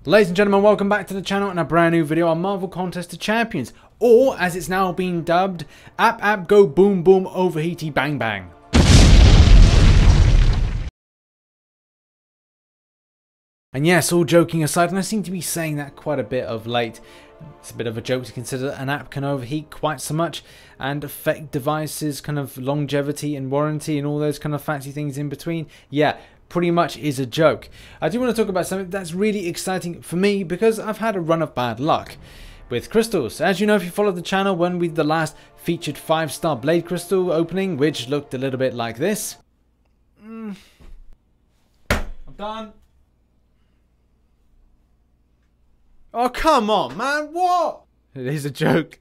Ladies and gentlemen, welcome back to the channel and a brand new video on Marvel Contest of Champions, or as it's now been dubbed, App Go Boom Boom Overheaty Bang Bang. And yes, all joking aside, and I seem to be saying that quite a bit of late, it's a bit of a joke to consider that an app can overheat quite so much and affect devices' kind of longevity and warranty and all those kind of fancy things in between. Yeah, pretty much is a joke. I do want to talk about something that's really exciting for me because I've had a run of bad luck with crystals. As you know, if you followed the channel, when we did the last featured 5-star blade crystal opening, which looked a little bit like this. I'm done. Oh, come on, man. What? It is a joke.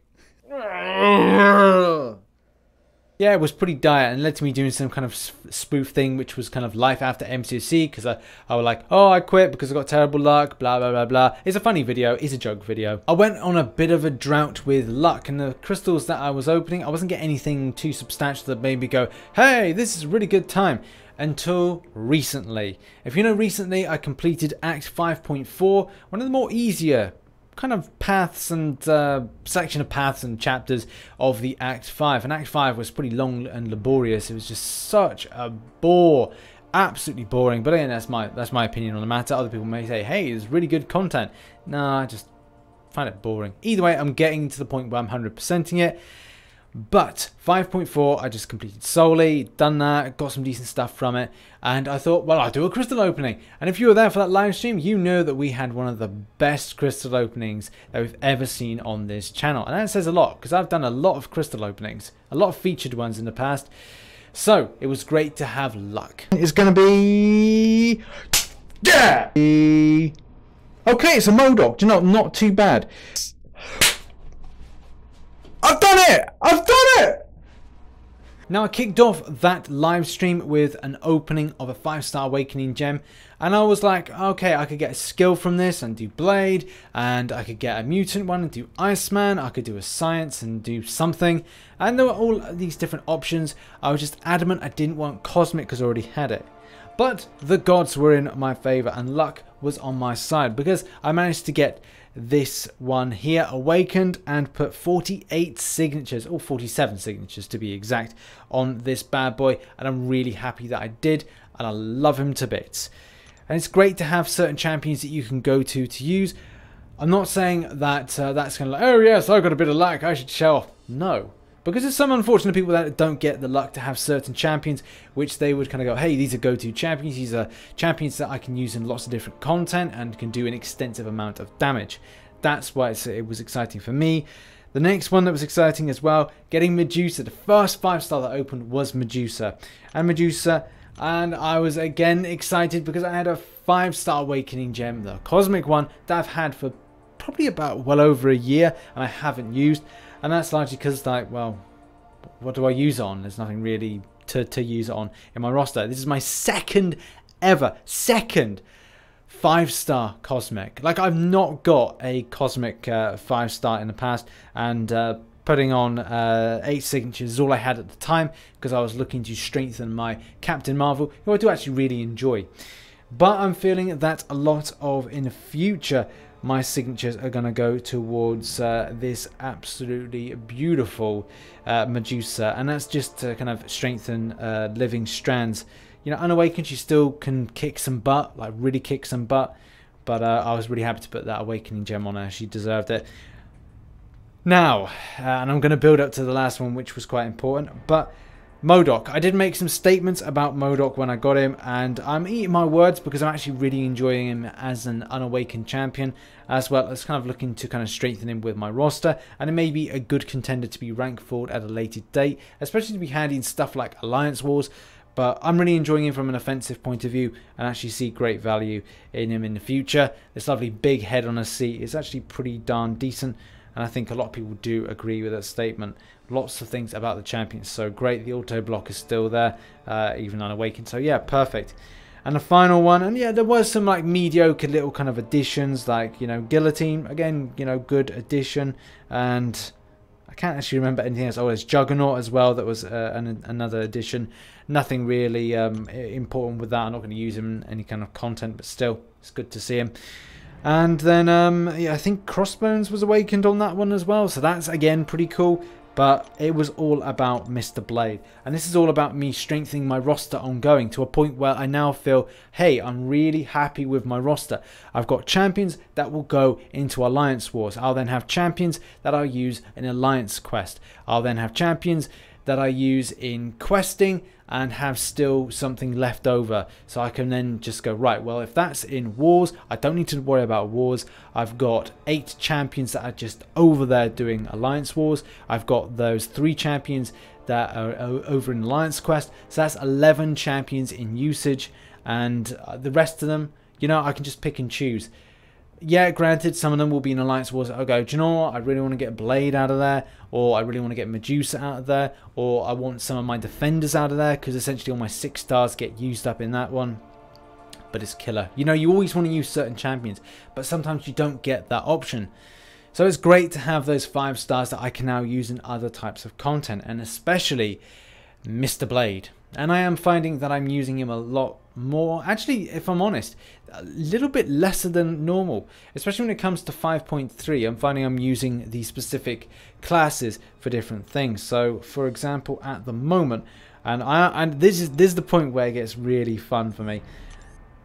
Yeah, it was pretty dire and led to me doing some kind of spoof thing, which was kind of life after MCOC, because I was like, oh, I quit because I got terrible luck, blah, blah, blah, blah. It's a funny video. It's a joke video. I went on a bit of a drought with luck, and the crystals that I was opening, I wasn't getting anything too substantial that made me go, hey, this is a really good time. Until recently. If you know, recently I completed Act 5.4, one of the more easier kind of paths and section of paths and chapters of the Act 5. And Act 5 was pretty long and laborious. It was just such a bore. Absolutely boring. But again, that's my opinion on the matter. Other people may say, hey, it's really good content. Nah, I just find it boring. Either way, I'm getting to the point where I'm 100%ing it. But 5.4 I just completed solely, done that, got some decent stuff from it, and I thought, well, I'll do a crystal opening. And if you were there for that live stream, you know that we had one of the best crystal openings that we've ever seen on this channel. And that says a lot, because I've done a lot of crystal openings, a lot of featured ones in the past. So it was great to have luck. It's gonna be... yeah! Okay, it's a MODOK. Do you know, not too bad. I've done it! I've done it! Now, I kicked off that live stream with an opening of a 5-star awakening gem, and I was like, okay, I could get a skill from this and do blade, and I could get a mutant one and do Iceman, I could do a science and do something, and there were all these different options. I was just adamant I didn't want cosmic because I already had it. But the gods were in my favor and luck was on my side, because I managed to get this one here awakened and put 48 signatures, or 47 signatures to be exact, on this bad boy, and I'm really happy that I did, and I love him to bits. And it's great to have certain champions that you can go to use. I'm not saying that that's kind of like, oh yes, I've got a bit of luck, I should show off. No. Because there's some unfortunate people that don't get the luck to have certain champions, which they would kind of go, hey, these are go-to champions. These are champions that I can use in lots of different content and can do an extensive amount of damage. That's why it was exciting for me. The next one that was exciting as well, getting Medusa. The first 5-star that opened was Medusa. And I was again excited because I had a 5-star awakening gem, the cosmic one, that I've had for probably about well over a year and I haven't used. And that's largely because, like, well, what do I use it on? There's nothing really to use it on in my roster. This is my second 5-star cosmic. Like, I've not got a cosmic 5-star in the past, and putting on 8 signatures is all I had at the time because I was looking to strengthen my Captain Marvel, who I do actually really enjoy. But I'm feeling that a lot of, in the future, my signatures are going to go towards this absolutely beautiful Medusa, and that's just to kind of strengthen living strands. You know, unawakened, she still can kick some butt, like really kick some butt, but I was really happy to put that awakening gem on her. She deserved it. Now, and I'm going to build up to the last one, which was quite important, but MODOK. I did make some statements about MODOK when I got him, and I'm eating my words because I'm actually really enjoying him as an unawakened champion, as well as kind of looking to kind of strengthen him with my roster, and it may be a good contender to be ranked forward at a later date, especially to be handy in stuff like Alliance Wars. But I'm really enjoying him from an offensive point of view and actually see great value in him in the future. This lovely big head on a seat is actually pretty darn decent, and I think a lot of people do agree with that statement. Lots of things about the champion is so great. The auto block is still there, even unawakened. So yeah, perfect. And the final one, and yeah, there was some like mediocre little kind of additions, like, you know, Guillotine. Again, you know, good addition. And I can't actually remember anything else. Oh, there's Juggernaut as well. That was another addition. Nothing really important with that. I'm not going to use him in any kind of content, but still, it's good to see him. And then yeah, I think Crossbones was awakened on that one as well, so that's again pretty cool. But it was all about Mr. Blade, and this is all about me strengthening my roster ongoing to a point where I now feel, hey, I'm really happy with my roster. I've got champions that will go into Alliance Wars. I'll then have champions that I'll use in Alliance Quest. I'll then have champions that I use in questing and have still something left over, so I can then just go, right, well, if that's in wars, I don't need to worry about wars. I've got 8 champions that are just over there doing Alliance Wars. I've got those 3 champions that are over in Alliance Quest, so that's 11 champions in usage, and the rest of them, you know, I can just pick and choose. Yeah, granted, some of them will be in Alliance Wars. I'll go, do you know what? I really want to get Blade out of there, or I really want to get Medusa out of there, or I want some of my defenders out of there, because essentially all my 6 stars get used up in that one. But it's killer. You know, you always want to use certain champions, but sometimes you don't get that option. So it's great to have those 5 stars that I can now use in other types of content, and especially Mr. Blade. And I am finding that I'm using him a lot more. Actually, if I'm honest, a little bit lesser than normal, especially when it comes to 5.3. I'm finding I'm using the specific classes for different things. So, for example, at the moment, and this is the point where it gets really fun for me,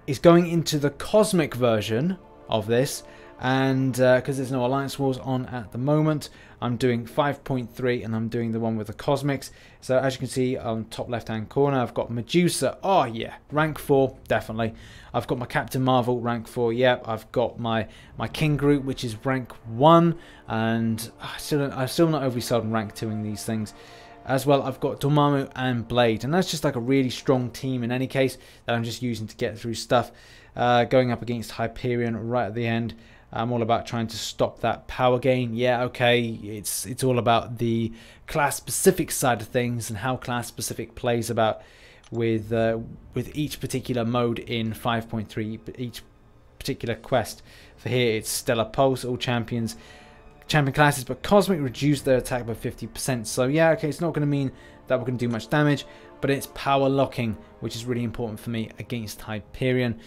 is going into the cosmic version of this. And because there's no Alliance Wars on at the moment, I'm doing 5.3 and I'm doing the one with the cosmics. So as you can see on top left hand corner, I've got Medusa. Oh yeah, rank 4, definitely. I've got my Captain Marvel, rank 4. Yep, I've got my King Groot, which is rank 1, and I'm still not overly sold on rank 2ing these things. As well, I've got Dormammu and Blade, and that's just like a really strong team in any case that I'm just using to get through stuff. Going up against Hyperion right at the end. I'm all about trying to stop that power gain. Yeah, okay, it's all about the class-specific side of things and how class-specific plays about with each particular mode in 5.3, each particular quest. For here, it's Stellar Pulse, all champion classes, but Cosmic reduced their attack by 50%. So yeah, okay, it's not going to mean that we're going to do much damage, but it's power locking, which is really important for me against Hyperion,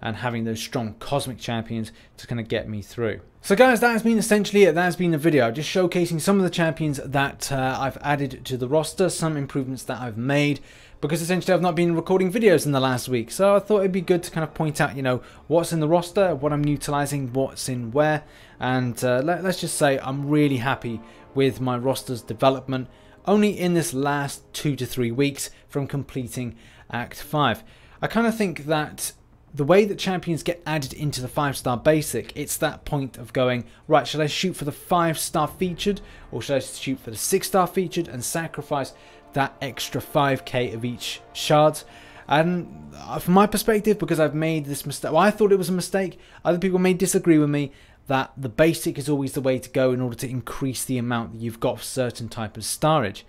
and having those strong cosmic champions to kind of get me through. So guys, that has been essentially it. That has been the video, just showcasing some of the champions that I've added to the roster, some improvements that I've made, because essentially I've not been recording videos in the last week. So I thought it'd be good to kind of point out, you know, what's in the roster, what I'm utilizing, what's in where, and let's just say I'm really happy with my roster's development only in this last 2 to 3 weeks from completing Act 5. I kind of think that the way that champions get added into the 5-star basic, it's that point of going, right, should I shoot for the 5-star featured, or should I shoot for the 6-star featured and sacrifice that extra 5k of each shards? And from my perspective, because I've made this mistake, well, I thought it was a mistake, other people may disagree with me, that the basic is always the way to go in order to increase the amount that you've got for certain type of starage.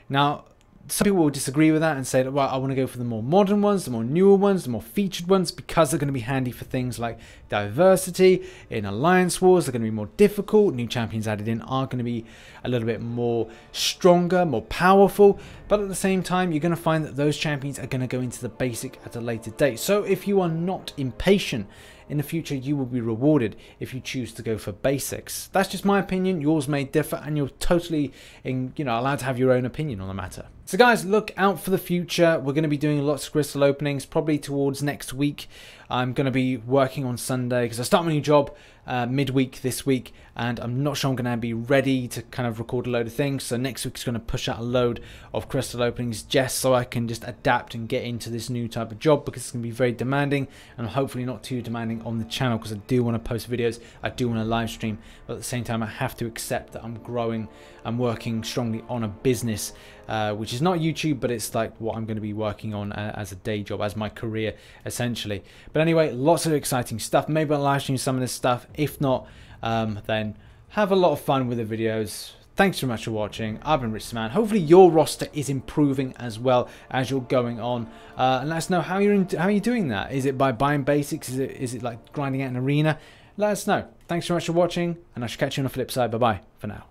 Now, some people will disagree with that and say that, well, I want to go for the more modern ones, the more newer ones, the more featured ones, because they're going to be handy for things like diversity. In Alliance Wars, they're going to be more difficult. New champions added in are going to be a little bit more stronger, more powerful. But at the same time, you're going to find that those champions are going to go into the basic at a later date. So if you are not impatient, in the future you will be rewarded if you choose to go for basics. That's just my opinion. Yours may differ, and you're totally allowed to have your own opinion on the matter. So guys, look out for the future. We're going to be doing lots of crystal openings probably towards next week. I'm going to be working on Sunday because I start my new job midweek this week, and I'm not sure I'm going to be ready to kind of record a load of things. So next week's going to push out a load of crystal openings just so I can just adapt and get into this new type of job, because it's going to be very demanding, and hopefully not too demanding on the channel, because I do want to post videos, I do want to live stream, but at the same time I have to accept that I'm growing, I'm working strongly on a business, which is not YouTube, but it's like what I'm going to be working on as a day job, as my career essentially. But anyway, lots of exciting stuff. Maybe I'll live stream some of this stuff. If not, then have a lot of fun with the videos. Thanks so much for watching. I've been RichTheMan. Hopefully your roster is improving as well as you're going on, and let us know how you're doing that. Is it by buying basics? Is it like grinding out an arena? Let us know. Thanks so much for watching, and I shall catch you on the flip side. Bye bye for now.